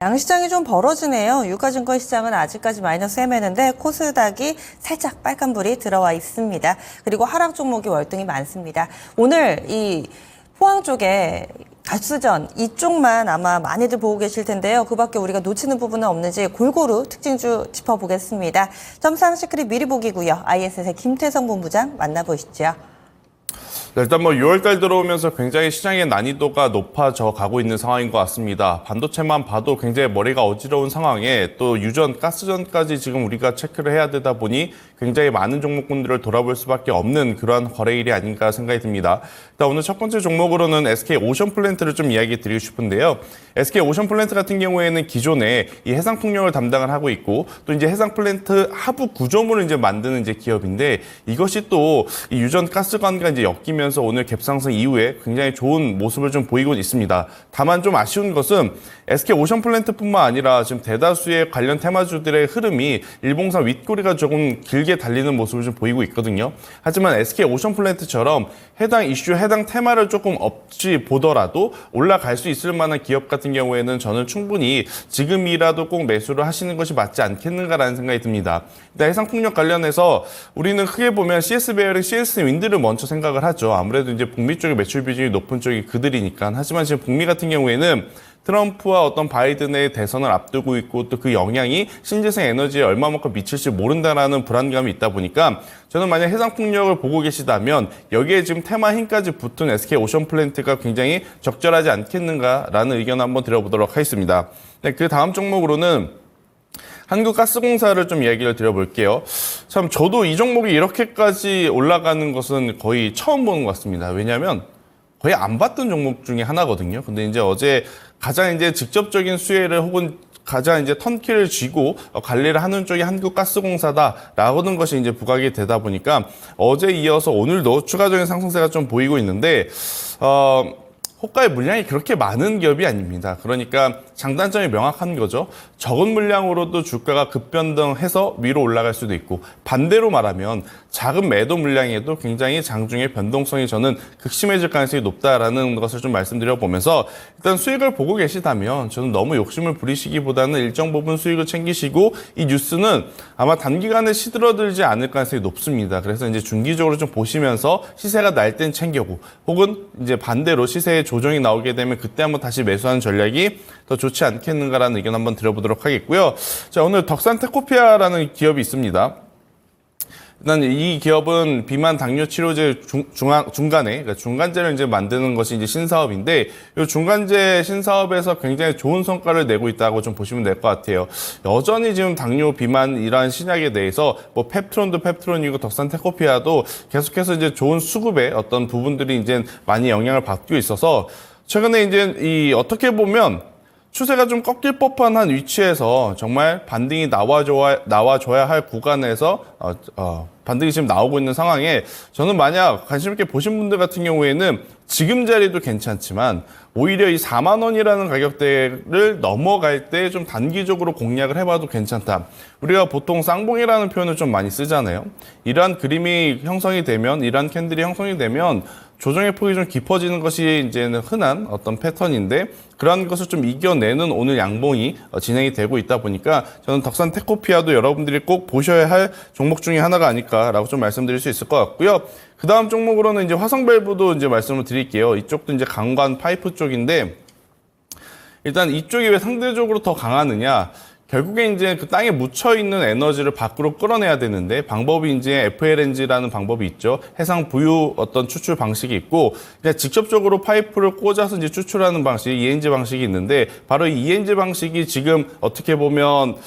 양시장이 좀 벌어지네요. 유가증권 시장은 아직까지 마이너스 헤매는데 코스닥이 살짝 빨간불이 들어와 있습니다. 그리고 하락 종목이 월등히 많습니다. 오늘 이 포항 쪽에 가수전 이쪽만 아마 많이들 보고 계실 텐데요. 그 밖에 우리가 놓치는 부분은 없는지 골고루 특징주 짚어보겠습니다. 점상 시크릿 미리 보기고요. ISS의 김태성 본부장 만나보시죠. 일단 6월달 들어오면서 굉장히 시장의 난이도가 높아져 가고 있는 상황인 것 같습니다. 반도체만 봐도 굉장히 머리가 어지러운 상황에 또 유전, 가스전까지 지금 우리가 체크를 해야 되다 보니 굉장히 많은 종목군들을 돌아볼 수밖에 없는 그러한 거래일이 아닌가 생각이 듭니다. 일단 오늘 첫 번째 종목으로는 SK 오션플랜트를 좀 이야기 드리고 싶은데요. SK 오션플랜트 같은 경우에는 기존에 이 해상풍력을 담당을 하고 있고 또 이제 해상플랜트 하부 구조물을 이제 만드는 이제 기업인데 이것이 또 이 유전 가스관과 이제 엮이면서 오늘 갭상승 이후에 굉장히 좋은 모습을 좀 보이고 있습니다. 다만 좀 아쉬운 것은 SK 오션플랜트뿐만 아니라 지금 대다수의 관련 테마주들의 흐름이 일봉상 윗꼬리가 조금 길게 달리는 모습을 좀 보이고 있거든요. 하지만 SK 오션플랜트처럼 해당 이슈, 해당 테마를 조금 없이 보더라도 올라갈 수 있을 만한 기업 같은 경우에는 저는 충분히 지금이라도 꼭 매수를 하시는 것이 맞지 않겠는가라는 생각이 듭니다. 일단 해상풍력 관련해서 우리는 크게 보면 CS 베어링, CS 윈드를 먼저 생각을 하죠. 아무래도 이제 북미 쪽의 매출 비중이 높은 쪽이 그들이니까. 하지만 지금 북미 같은 경우에는 트럼프와 어떤 바이든의 대선을 앞두고 있고 또 그 영향이 신재생 에너지에 얼마만큼 미칠지 모른다라는 불안감이 있다 보니까 저는 만약 해상풍력을 보고 계시다면 여기에 지금 테마 힘까지 붙은 SK 오션플랜트가 굉장히 적절하지 않겠는가라는 의견을 한번 드려보도록 하겠습니다. 네, 그 다음 종목으로는 한국가스공사를 좀 이야기를 드려볼게요. 참 저도 이 종목이 이렇게까지 올라가는 것은 거의 처음 보는 것 같습니다. 왜냐하면 거의 안 봤던 종목 중에 하나거든요. 근데 이제 어제 가장 이제 직접적인 수혜를 혹은 가장 이제 턴키를 쥐고 관리를 하는 쪽이 한국가스공사다라고는 것이 이제 부각이 되다 보니까 어제 이어서 오늘도 추가적인 상승세가 좀 보이고 있는데, 호가의 물량이 그렇게 많은 기업이 아닙니다. 그러니까 장단점이 명확한 거죠. 적은 물량으로도 주가가 급변동해서 위로 올라갈 수도 있고 반대로 말하면 작은 매도 물량에도 굉장히 장중의 변동성이 저는 극심해질 가능성이 높다라는 것을 좀 말씀드려보면서 일단 수익을 보고 계시다면 저는 너무 욕심을 부리시기보다는 일정 부분 수익을 챙기시고 이 뉴스는 아마 단기간에 시들어들지 않을 가능성이 높습니다. 그래서 이제 중기적으로 좀 보시면서 시세가 날 땐 챙겨고 혹은 이제 반대로 시세의 조정이 나오게 되면 그때 한번 다시 매수하는 전략이 더 좋지 않겠는가라는 의견 한번 드려보도록 하겠고요. 자, 오늘 덕산테코피아라는 기업이 있습니다. 일단 이 기업은 비만 당뇨 치료제 중간에, 그러니까 중간제를 이제 만드는 것이 이제 신사업인데, 이 중간제 신사업에서 굉장히 좋은 성과를 내고 있다고 좀 보시면 될 것 같아요. 여전히 지금 당뇨, 비만 이러한 신약에 대해서 뭐 펩트론도 펩트론이고 덕산테코피아도 계속해서 이제 좋은 수급의 어떤 부분들이 이제 많이 영향을 받고 있어서 최근에 이제 이 어떻게 보면 추세가 좀 꺾일 법한 한 위치에서 정말 반등이 나와줘야 할 구간에서 반등이 지금 나오고 있는 상황에 저는 만약 관심 있게 보신 분들 같은 경우에는 지금 자리도 괜찮지만 오히려 이 4만 원이라는 가격대를 넘어갈 때 좀 단기적으로 공략을 해봐도 괜찮다. 우리가 보통 쌍봉이라는 표현을 좀 많이 쓰잖아요. 이러한 그림이 형성이 되면, 이러한 캔들이 형성이 되면 조정의 폭이 좀 깊어지는 것이 이제는 흔한 어떤 패턴인데 그러한 것을 좀 이겨내는 오늘 양봉이 진행이 되고 있다 보니까 저는 덕산테코피아도 여러분들이 꼭 보셔야 할 종목 중에 하나가 아닐까라고 좀 말씀드릴 수 있을 것 같고요. 그 다음 종목으로는 이제 화성밸브도 이제 말씀을 드릴게요. 이쪽도 이제 강관 파이프 쪽인데 일단 이쪽이 왜 상대적으로 더 강하느냐? 결국에 이제 그 땅에 묻혀있는 에너지를 밖으로 끌어내야 되는데 방법이 이제 FLNG라는 방법이 있죠. 해상 부유 어떤 추출 방식이 있고 그냥 직접적으로 파이프를 꽂아서 이제 추출하는 방식, ENG 방식이 있는데 바로 이 ENG 방식이 지금 어떻게 보면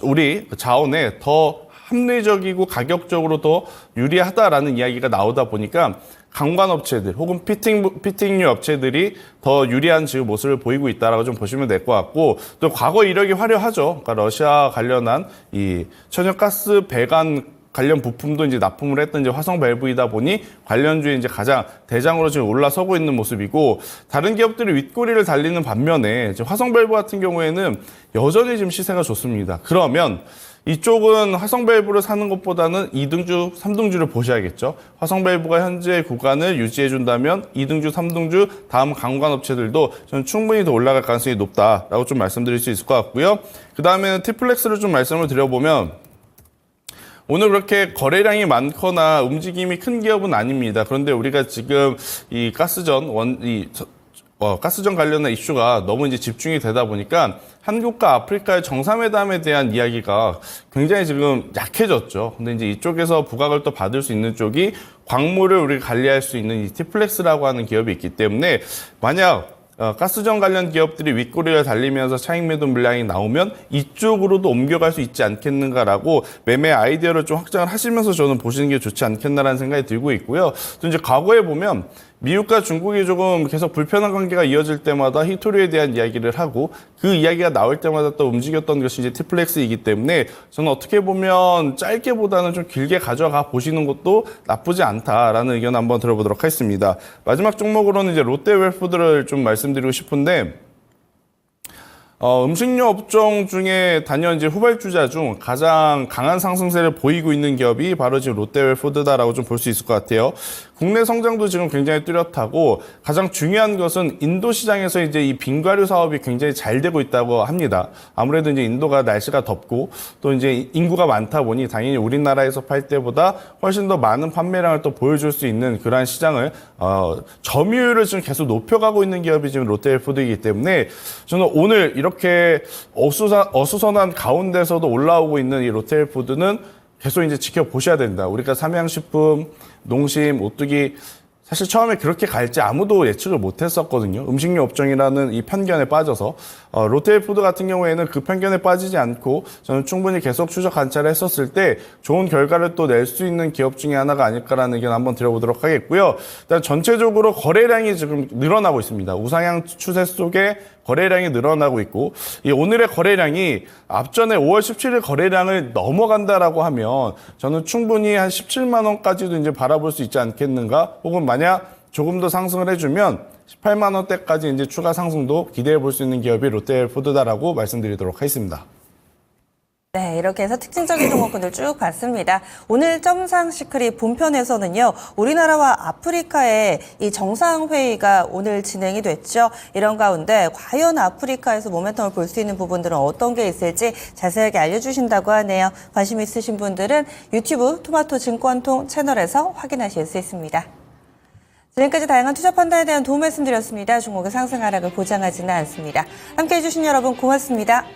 우리 자원에 더 합리적이고 가격적으로 더 유리하다라는 이야기가 나오다 보니까 강관업체들 혹은 피팅류 업체들이 더 유리한 지금 모습을 보이고 있다라고 좀 보시면 될 것 같고 또 과거 이력이 화려하죠. 그러니까 러시아 관련한 이 천연가스 배관 관련 부품도 이제 납품을 했던 이제 화성밸브이다 보니 관련주에 이제 가장 대장으로 지금 올라서고 있는 모습이고 다른 기업들이 윗꼬리를 달리는 반면에 이제 화성밸브 같은 경우에는 여전히 지금 시세가 좋습니다. 그러면 이쪽은 화성밸브를 사는 것보다는 2등주, 3등주를 보셔야겠죠. 화성밸브가 현재 구간을 유지해준다면 2등주, 3등주 다음 강관업체들도 저는 충분히 더 올라갈 가능성이 높다라고 좀 말씀드릴 수 있을 것 같고요. 그 다음에는 T플렉스를 좀 말씀을 드려보면 오늘 그렇게 거래량이 많거나 움직임이 큰 기업은 아닙니다. 그런데 우리가 지금 이 가스전 가스전 관련한 이슈가 너무 이제 집중이 되다 보니까 한국과 아프리카의 정상회담에 대한 이야기가 굉장히 지금 약해졌죠. 근데 이제 이쪽에서 부각을 또 받을 수 있는 쪽이 광물을 우리가 관리할 수 있는 이 T플렉스라고 하는 기업이 있기 때문에 만약 가스전 관련 기업들이 윗꼬리를 달리면서 차익 매도 물량이 나오면 이쪽으로도 옮겨갈 수 있지 않겠는가라고 매매 아이디어를 좀 확장을 하시면서 저는 보시는 게 좋지 않겠나라는 생각이 들고 있고요. 또 이제 과거에 보면 미국과 중국이 조금 계속 불편한 관계가 이어질 때마다 히토류에 대한 이야기를 하고 그 이야기가 나올 때마다 또 움직였던 것이 이제 T플렉스이기 때문에 저는 어떻게 보면 짧게보다는 좀 길게 가져가 보시는 것도 나쁘지 않다라는 의견 한번 들어보도록 하겠습니다. 마지막 종목으로는 이제 롯데웰푸드를 좀 말씀드리고 싶은데 음식료 업종 중에 단연 이제 후발주자 중 가장 강한 상승세를 보이고 있는 기업이 바로 지금 롯데웰푸드다라고 좀 볼 수 있을 것 같아요. 국내 성장도 지금 굉장히 뚜렷하고 가장 중요한 것은 인도 시장에서 이제 이 빙과류 사업이 굉장히 잘 되고 있다고 합니다. 아무래도 이제 인도가 날씨가 덥고 또 이제 인구가 많다 보니 당연히 우리나라에서 팔 때보다 훨씬 더 많은 판매량을 또 보여줄 수 있는 그러한 시장을 점유율을 지금 계속 높여가고 있는 기업이 지금 롯데웰푸드이기 때문에 저는 오늘 이렇게 어수선한 가운데서도 올라오고 있는 이 롯데웰푸드는 계속 이제 지켜보셔야 된다. 우리가 삼양식품, 농심, 오뚜기 사실 처음에 그렇게 갈지 아무도 예측을 못했었거든요. 음식료 업종이라는 이 편견에 빠져서 롯데푸드 같은 경우에는 그 편견에 빠지지 않고 저는 충분히 계속 추적 관찰을 했었을 때 좋은 결과를 또 낼 수 있는 기업 중에 하나가 아닐까라는 의견 한번 드려보도록 하겠고요. 일단 전체적으로 거래량이 지금 늘어나고 있습니다. 우상향 추세 속에 거래량이 늘어나고 있고 이 오늘의 거래량이 앞전에 5월 17일 거래량을 넘어간다라고 하면 저는 충분히 한 17만 원까지도 이제 바라볼 수 있지 않겠는가? 혹은 만약 조금 더 상승을 해주면 18만 원대까지 이제 추가 상승도 기대해 볼 수 있는 기업이 롯데푸드다라고 말씀드리도록 하겠습니다. 네, 이렇게 해서 특징적인 종목군들 쭉 봤습니다. 오늘 점상 시크릿 본편에서는요, 우리나라와 아프리카의 이 정상회의가 오늘 진행이 됐죠. 이런 가운데 과연 아프리카에서 모멘텀을 볼 수 있는 부분들은 어떤 게 있을지 자세하게 알려주신다고 하네요. 관심 있으신 분들은 유튜브 토마토 증권통 채널에서 확인하실 수 있습니다. 지금까지 다양한 투자 판단에 대한 도움 말씀드렸습니다. 종목의 상승 하락을 보장하지는 않습니다. 함께해 주신 여러분 고맙습니다.